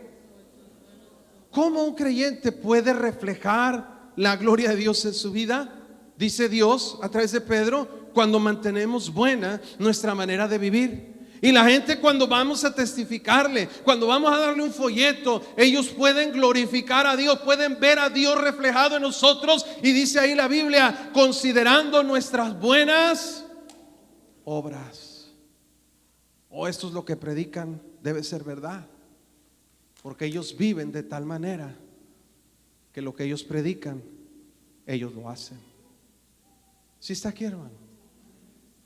¿cómo un creyente puede reflejar la gloria de Dios en su vida? Dice Dios a través de Pedro: cuando mantenemos buena nuestra manera de vivir. Y la gente, cuando vamos a testificarle, cuando vamos a darle un folleto, ellos pueden glorificar a Dios, pueden ver a Dios reflejado en nosotros. Y dice ahí la Biblia: considerando nuestras buenas obras. O esto es lo que predican, debe ser verdad, porque ellos viven de tal manera que lo que ellos predican, ellos lo hacen. ¿Sí está aquí, hermano?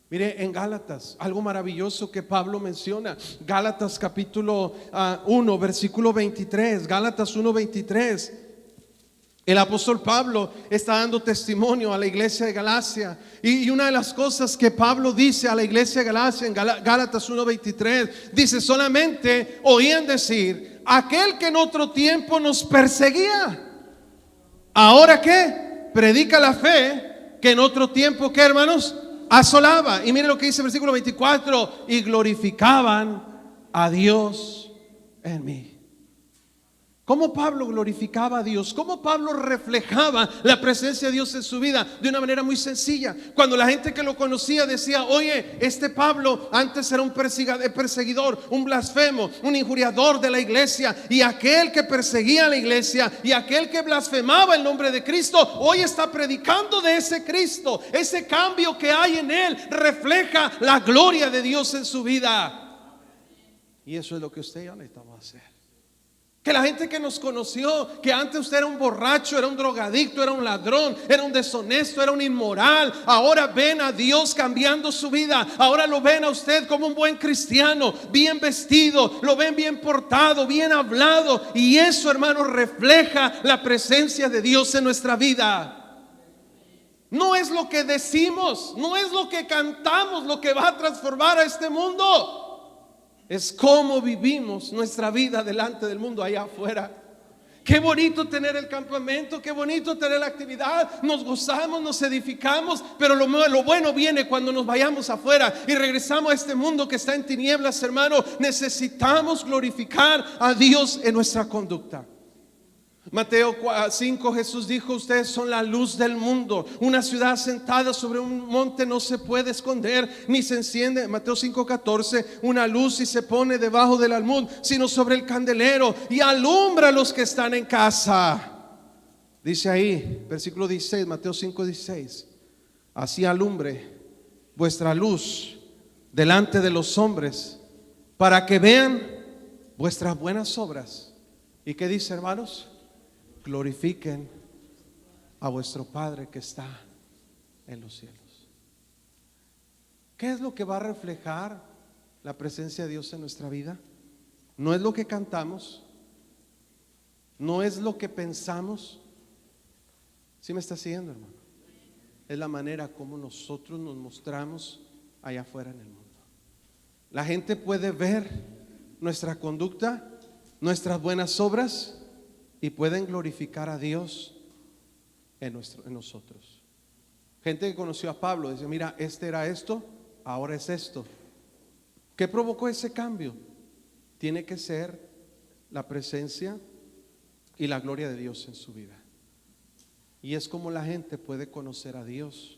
Mire, en Gálatas, algo maravilloso que Pablo menciona. Gálatas capítulo 1, versículo 23. Gálatas 1:23. El apóstol Pablo está dando testimonio a la iglesia de Galacia, y una de las cosas que Pablo dice a la iglesia de Galacia en Gálatas 1:23, dice: solamente oían decir aquel que en otro tiempo nos perseguía, ahora que predica la fe que en otro tiempo, ¿qué, hermanos? Asolaba. Y mire lo que dice el versículo 24: y glorificaban a Dios en mí. ¿Cómo Pablo glorificaba a Dios? ¿Cómo Pablo reflejaba la presencia de Dios en su vida? De una manera muy sencilla. Cuando la gente que lo conocía decía: oye, este Pablo antes era un perseguidor, un blasfemo, un injuriador de la iglesia, y aquel que perseguía a la iglesia y aquel que blasfemaba el nombre de Cristo, hoy está predicando de ese Cristo. Ese cambio que hay en él refleja la gloria de Dios en su vida. Y eso es lo que usted y yo necesitamos hacer. Que la gente que nos conoció, que antes usted era un borracho, era un drogadicto, era un ladrón, era un deshonesto, era un inmoral, ahora ven a Dios cambiando su vida. Ahora lo ven a usted como un buen cristiano, bien vestido, lo ven bien portado, bien hablado. Y eso, hermano, refleja la presencia de Dios en nuestra vida. No es lo que decimos, no es lo que cantamos lo que va a transformar a este mundo. Es cómo vivimos nuestra vida delante del mundo allá afuera. Qué bonito tener el campamento, qué bonito tener la actividad. Nos gozamos, nos edificamos, pero lo bueno viene cuando nos vayamos afuera y regresamos a este mundo que está en tinieblas, hermano. Necesitamos glorificar a Dios en nuestra conducta. Mateo 5, Jesús dijo: ustedes son la luz del mundo. Una ciudad sentada sobre un monte no se puede esconder, ni se enciende, Mateo 5:14, una luz y se pone debajo del almud, sino sobre el candelero, y alumbra a los que están en casa. Dice ahí, versículo 16, Mateo 5:16: así alumbre vuestra luz delante de los hombres, para que vean vuestras buenas obras ¿Y qué dice, hermanos? Glorifiquen a vuestro Padre que está en los cielos. ¿Qué es lo que va a reflejar la presencia de Dios en nuestra vida? No es lo que cantamos, no es lo que pensamos. ¿Sí me está siguiendo, hermano? Es la manera como nosotros nos mostramos allá afuera en el mundo. La gente puede ver nuestra conducta, nuestras buenas obras, y pueden glorificar a Dios en nosotros. Gente que conoció a Pablo dice: mira, este era esto, ahora es esto. ¿Qué provocó ese cambio? Tiene que ser la presencia y la gloria de Dios en su vida. Y es como la gente puede conocer a Dios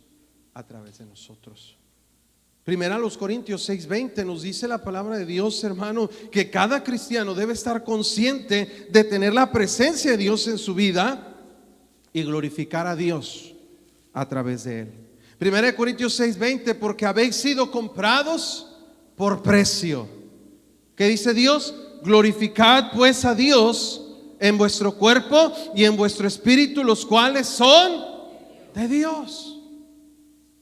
a través de nosotros. Primera a los Corintios 6:20 nos dice la palabra de Dios, hermano, que cada cristiano debe estar consciente de tener la presencia de Dios en su vida y glorificar a Dios a través de él. Primera de Corintios 6:20, porque habéis sido comprados por precio. ¿Qué dice Dios? Glorificad pues a Dios en vuestro cuerpo y en vuestro espíritu, los cuales son de Dios.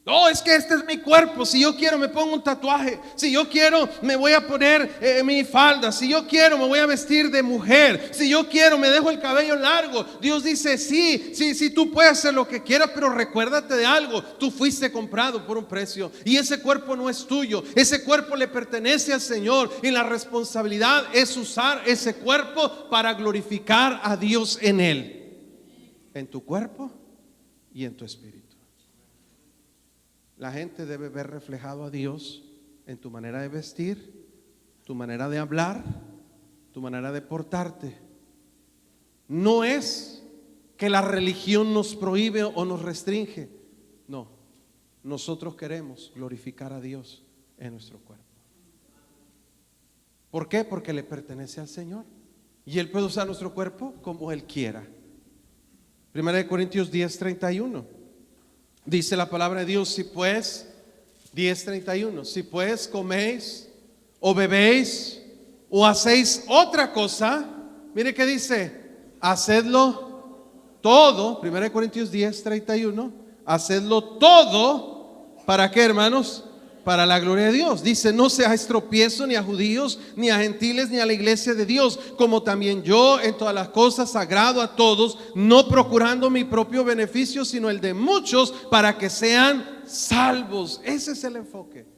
No, es que este es mi cuerpo. Si yo quiero me pongo un tatuaje. Si yo quiero me voy a poner mi falda. Si yo quiero me voy a vestir de mujer. Si yo quiero me dejo el cabello largo. Dios dice: sí, tú puedes hacer lo que quieras, pero recuérdate de algo. Tú fuiste comprado por un precio y ese cuerpo no es tuyo. Ese cuerpo le pertenece al Señor y la responsabilidad es usar ese cuerpo para glorificar a Dios en él, en tu cuerpo y en tu espíritu. La gente debe ver reflejado a Dios en tu manera de vestir, tu manera de hablar, tu manera de portarte. No es que la religión nos prohíbe o nos restringe. No, nosotros queremos glorificar a Dios en nuestro cuerpo. ¿Por qué? Porque le pertenece al Señor y Él puede usar nuestro cuerpo como Él quiera. Primera de Corintios 10:31 dice la palabra de Dios: si pues, 10:31, si pues coméis o bebéis o hacéis otra cosa, mire que dice: hacedlo todo. 1 Corintios 10:31, hacedlo todo. ¿Para qué, hermanos? Para la gloria de Dios. Dice: no seáis tropiezo ni a judíos, ni a gentiles, ni a la iglesia de Dios, como también yo en todas las cosas agrado a todos, no procurando mi propio beneficio, sino el de muchos, para que sean salvos. Ese es el enfoque.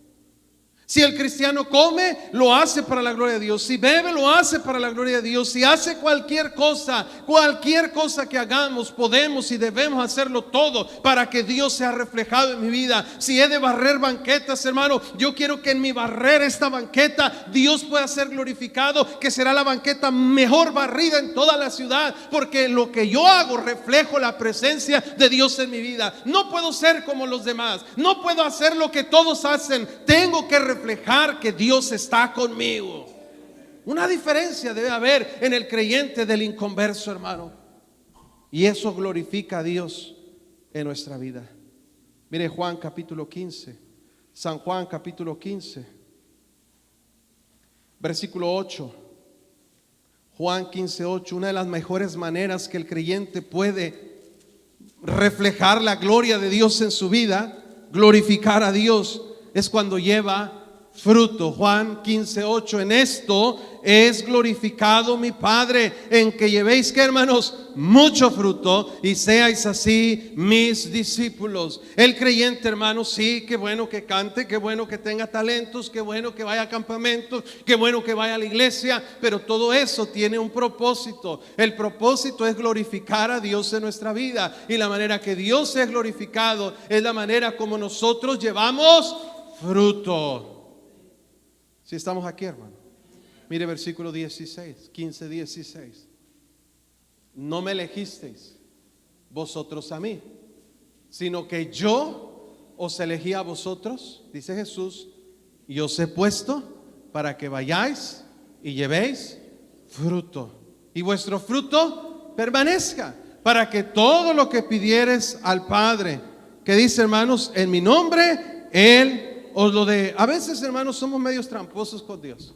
Si el cristiano come, lo hace para la gloria de Dios. Si bebe, lo hace para la gloria de Dios. Si hace cualquier cosa que hagamos, podemos y debemos hacerlo todo para que Dios sea reflejado en mi vida. Si he de barrer banquetas, hermano, yo quiero que en mi barrer esta banqueta Dios pueda ser glorificado, que será la banqueta mejor barrida en toda la ciudad, porque lo que yo hago reflejo la presencia de Dios en mi vida. No puedo ser como los demás, no puedo hacer lo que todos hacen. Tengo que reflejar que Dios está conmigo. Una diferencia debe haber en el creyente del inconverso, hermano, y eso glorifica a Dios en nuestra vida. Mire Juan capítulo 15, San Juan capítulo 15, versículo 8. Juan 15:8. Una de las mejores maneras que el creyente puede reflejar la gloria de Dios en su vida, glorificar a Dios, es cuando lleva fruto. Juan 15:8. En esto es glorificado mi Padre, en que llevéis, ¿qué, hermanos? Mucho fruto, y seáis así mis discípulos. El creyente, hermano, sí, qué bueno que cante, qué bueno que tenga talentos, qué bueno que vaya a campamentos, qué bueno que vaya a la iglesia, pero todo eso tiene un propósito. El propósito es glorificar a Dios en nuestra vida, y la manera que Dios es glorificado es la manera como nosotros llevamos fruto. Si estamos aquí, hermano, mire versículo 16, 15:16. No me elegisteis vosotros a mí, sino que yo os elegí a vosotros, dice Jesús, y os he puesto para que vayáis y llevéis fruto, y vuestro fruto permanezca, para que todo lo que pidieres al Padre, que dice, hermanos, en mi nombre, Él os lo dé. A veces, hermanos, somos medios tramposos con Dios.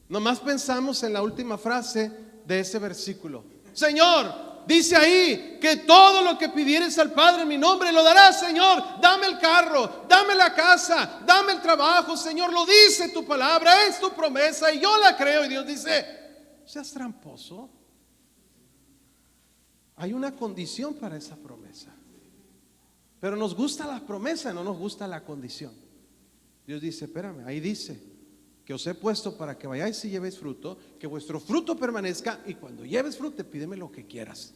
Nomás pensamos en la última frase: de ese versículo. Señor, dice ahí que todo lo que pidieres al Padre en mi nombre lo darás. Señor, dame el carro, dame la casa, dame el trabajo. Señor, lo dice tu palabra, es tu promesa y yo la creo. Y Dios dice, seas tramposo. Hay una condición para esa promesa. Pero nos gusta la promesa, no nos gusta la condición. Dios dice, espérame, ahí dice que os he puesto para que vayáis y llevéis fruto, que vuestro fruto permanezca, y cuando lleves fruto, pídeme lo que quieras.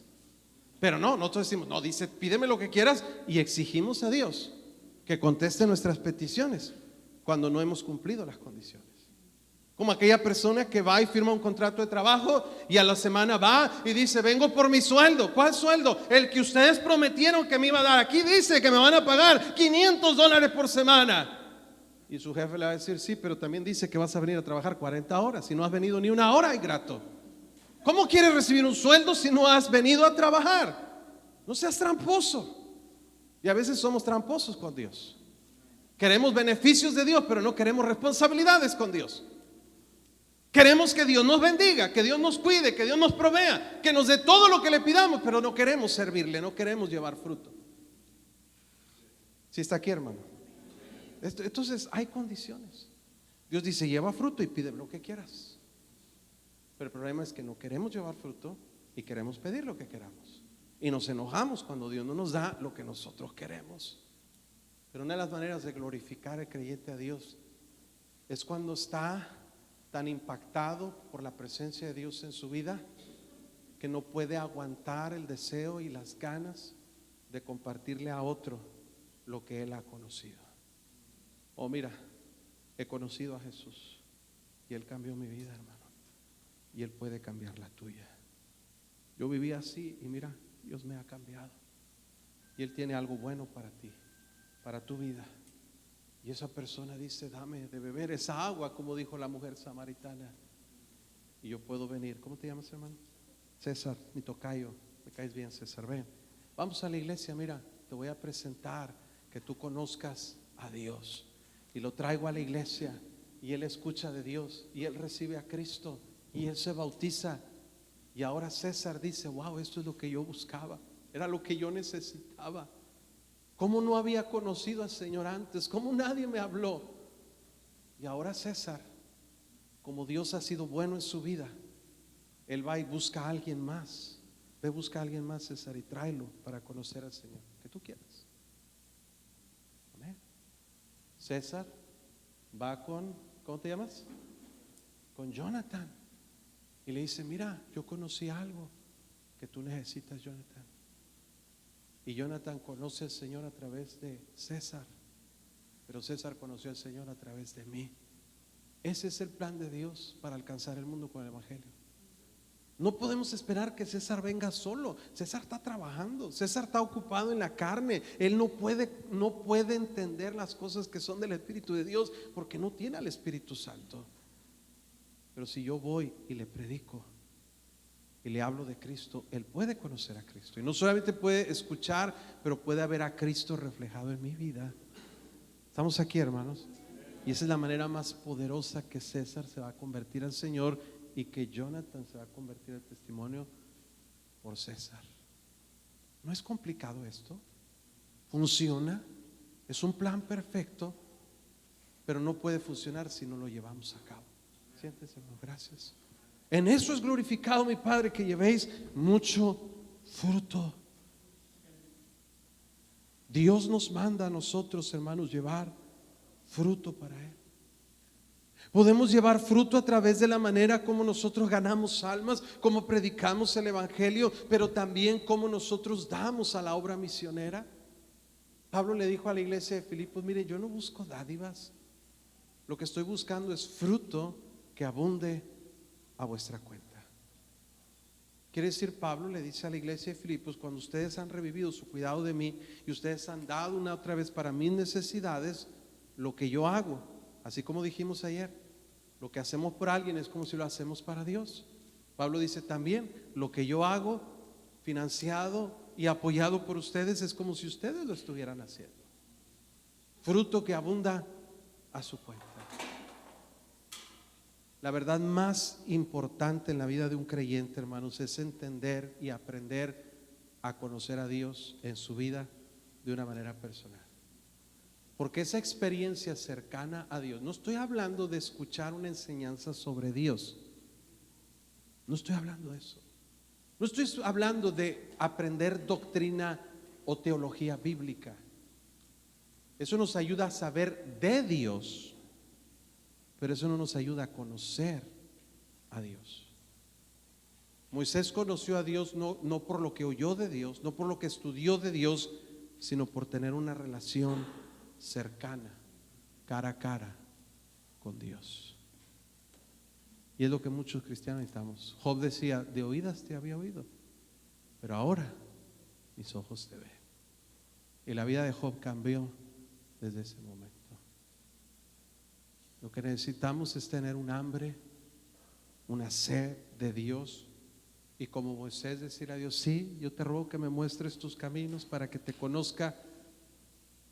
Pero no, nosotros decimos, no, dice, pídeme lo que quieras, y exigimos a Dios que conteste nuestras peticiones cuando no hemos cumplido las condiciones. Como aquella persona que va y firma un contrato de trabajo y a la semana va y dice, vengo por mi sueldo. ¿Cuál sueldo? El que ustedes prometieron que me iba a dar. Aquí dice que me van a pagar $500 por semana. Y su jefe le va a decir, sí, pero también dice que vas a venir a trabajar 40 horas. Si no has venido ni una hora, ingrato. ¿Cómo quieres recibir un sueldo si no has venido a trabajar? No seas tramposo. Y a veces somos tramposos con Dios. Queremos beneficios de Dios, pero no queremos responsabilidades con Dios. Queremos que Dios nos bendiga, que Dios nos cuide, que Dios nos provea, que nos dé todo lo que le pidamos, pero no queremos servirle, no queremos llevar fruto. ¿Sí está aquí, hermano? Entonces hay condiciones. Dios dice, lleva fruto y pide lo que quieras. Pero el problema es que no queremos llevar fruto y queremos pedir lo que queramos. Y nos enojamos cuando Dios no nos da lo que nosotros queremos. Pero una de las maneras de glorificar al creyente a Dios es cuando está tan impactado por la presencia de Dios en su vida que no puede aguantar el deseo y las ganas de compartirle a otro lo que él ha conocido. Oh, mira, he conocido a Jesús y Él cambió mi vida, hermano, y Él puede cambiar la tuya. Yo vivía así y mira, Dios me ha cambiado y Él tiene algo bueno para ti, para tu vida. Y esa persona dice, dame de beber esa agua, como dijo la mujer samaritana, y yo puedo venir. ¿Cómo te llamas, hermano? César, mi tocayo. Me caes bien, César. Ven, vamos a la iglesia. Mira, te voy a presentar que tú conozcas a Dios. Y lo traigo a la iglesia y él escucha de Dios y él recibe a Cristo y él se bautiza. Y ahora César dice, wow, esto es lo que yo buscaba, era lo que yo necesitaba. ¿Cómo no había conocido al Señor antes? ¿Cómo nadie me habló? Y ahora César, como Dios ha sido bueno en su vida, él va y busca a alguien más. Ve, busca a alguien más, César, y tráelo para conocer al Señor, que tú quieras. Amén. César va con, ¿cómo te llamas? Con Jonathan. Y le dice, mira, yo conocí algo que tú necesitas, Jonathan. Y Jonathan conoce al Señor a través de César, pero César conoció al Señor a través de mí. Ese es el plan de Dios para alcanzar el mundo con el Evangelio. No podemos esperar que César venga solo. César está trabajando, César está ocupado en la carne. Él no puede entender las cosas que son del Espíritu de Dios porque no tiene al Espíritu Santo. Pero si yo voy y le predico y le hablo de Cristo, él puede conocer a Cristo. Y no solamente puede escuchar, pero puede ver a Cristo reflejado en mi vida. Estamos aquí, hermanos. Y esa es la manera más poderosa que César se va a convertir al Señor y que Jonathan se va a convertir al testimonio por César. ¿No es complicado esto? Funciona. Es un plan perfecto, pero no puede funcionar si no lo llevamos a cabo. Siéntese, hermano. Gracias. En eso es glorificado mi Padre, que llevéis mucho fruto. Dios nos manda a nosotros, hermanos, llevar fruto para Él. Podemos llevar fruto a través de la manera como nosotros ganamos almas, como predicamos el Evangelio, pero también como nosotros damos a la obra misionera. Pablo le dijo a la iglesia de Filipos, mire, yo no busco dádivas, lo que estoy buscando es fruto que abunde a vuestra cuenta. Quiere decir, Pablo le dice a la iglesia de Filipos, cuando ustedes han revivido su cuidado de mí y ustedes han dado una otra vez para mis necesidades, lo que yo hago, así como dijimos ayer, lo que hacemos por alguien es como si lo hacemos para Dios. Pablo dice también, lo que yo hago financiado y apoyado por ustedes es como si ustedes lo estuvieran haciendo. Fruto que abunda a su cuenta. La verdad más importante en la vida de un creyente, hermanos, es entender y aprender a conocer a Dios en su vida de una manera personal. Porque esa experiencia cercana a Dios, no estoy hablando de escuchar una enseñanza sobre Dios, no estoy hablando de eso. No estoy hablando de aprender doctrina o teología bíblica. Eso nos ayuda a saber de Dios, pero eso no nos ayuda a conocer a Dios. Moisés conoció a Dios no por lo que oyó de Dios, no por lo que estudió de Dios, sino por tener una relación cercana, cara a cara con Dios. Y es lo que muchos cristianos necesitamos. Job decía, de oídas te había oído, pero ahora mis ojos te ven. Y la vida de Job cambió desde ese momento. Lo que necesitamos es tener un hambre, una sed de Dios. Y como Moisés decir a Dios, sí, yo te ruego que me muestres tus caminos para que te conozca,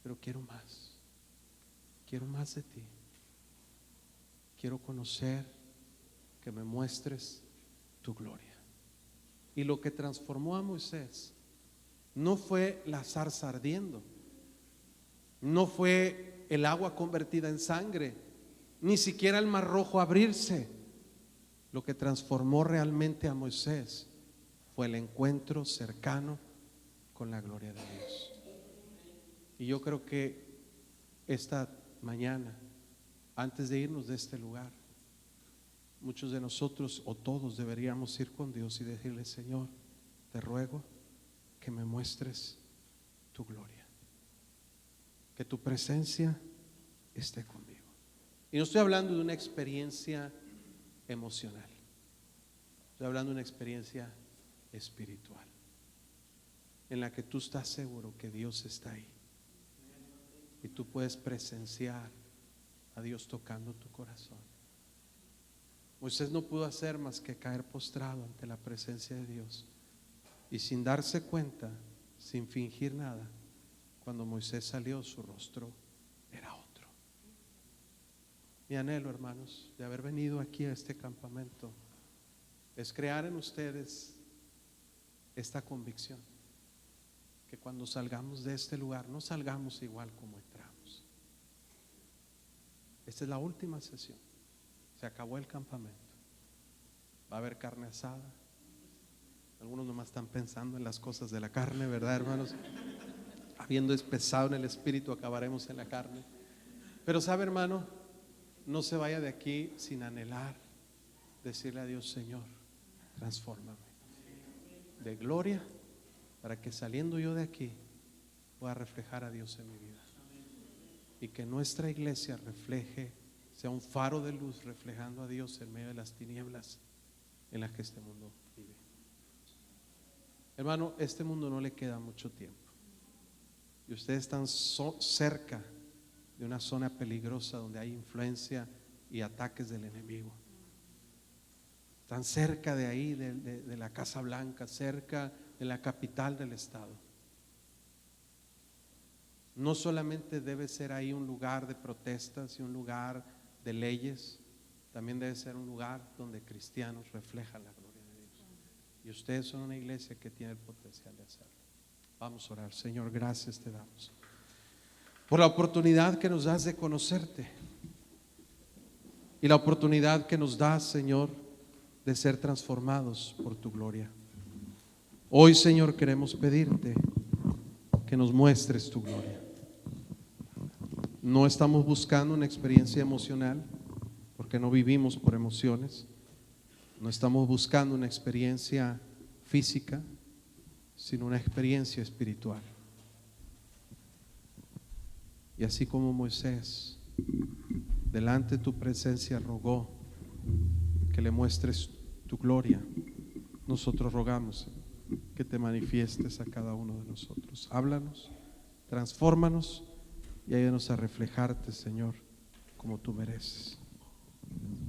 pero quiero más de ti. Quiero conocer, que me muestres tu gloria. Y lo que transformó a Moisés no fue la zarza ardiendo, no fue el agua convertida en sangre, ni siquiera el mar rojo abrirse. Lo que transformó realmente a Moisés fue el encuentro cercano con la gloria de Dios. Y yo creo que esta mañana, antes de irnos de este lugar, muchos de nosotros o todos deberíamos ir con Dios y decirle, Señor, te ruego que me muestres tu gloria, que tu presencia esté conmigo. Y no estoy hablando de una experiencia emocional, estoy hablando de una experiencia espiritual, en la que tú estás seguro que Dios está ahí y tú puedes presenciar a Dios tocando tu corazón. Moisés no pudo hacer más que caer postrado ante la presencia de Dios, y sin darse cuenta, sin fingir nada, cuando Moisés salió, su rostro era otro. Mi anhelo, hermanos, de haber venido aquí a este campamento es crear en ustedes esta convicción, que cuando salgamos de este lugar no salgamos igual como entramos. Esta es la última sesión, se acabó el campamento. Va a haber carne asada. Algunos nomás están pensando en las cosas de la carne, ¿verdad, hermanos? Habiendo pesado en el espíritu, acabaremos en la carne. Pero sabe, hermano, no se vaya de aquí sin anhelar decirle a Dios, Señor, transfórmame de gloria, para que saliendo yo de aquí pueda reflejar a Dios en mi vida, y que nuestra iglesia refleje, sea un faro de luz reflejando a Dios en medio de las tinieblas en las que este mundo vive. Hermano, este mundo no le queda mucho tiempo, y ustedes están cerca de una zona peligrosa donde hay influencia y ataques del enemigo. Están cerca de ahí, de la Casa Blanca, cerca de la capital del estado. No solamente debe ser ahí un lugar de protestas y un lugar de leyes, también debe ser un lugar donde cristianos reflejan la gloria de Dios. Y ustedes son una iglesia que tiene el potencial de hacerlo. Vamos a orar. Señor, gracias te damos por la oportunidad que nos das de conocerte, y la oportunidad que nos das, Señor, de ser transformados por tu gloria. Hoy, Señor, queremos pedirte que nos muestres tu gloria. No estamos buscando una experiencia emocional, porque no vivimos por emociones. No estamos buscando una experiencia física, sino una experiencia espiritual. Y así como Moisés delante de tu presencia rogó que le muestres tu gloria, nosotros rogamos que te manifiestes a cada uno de nosotros. Háblanos, transfórmanos y ayúdanos a reflejarte, Señor, como tú mereces.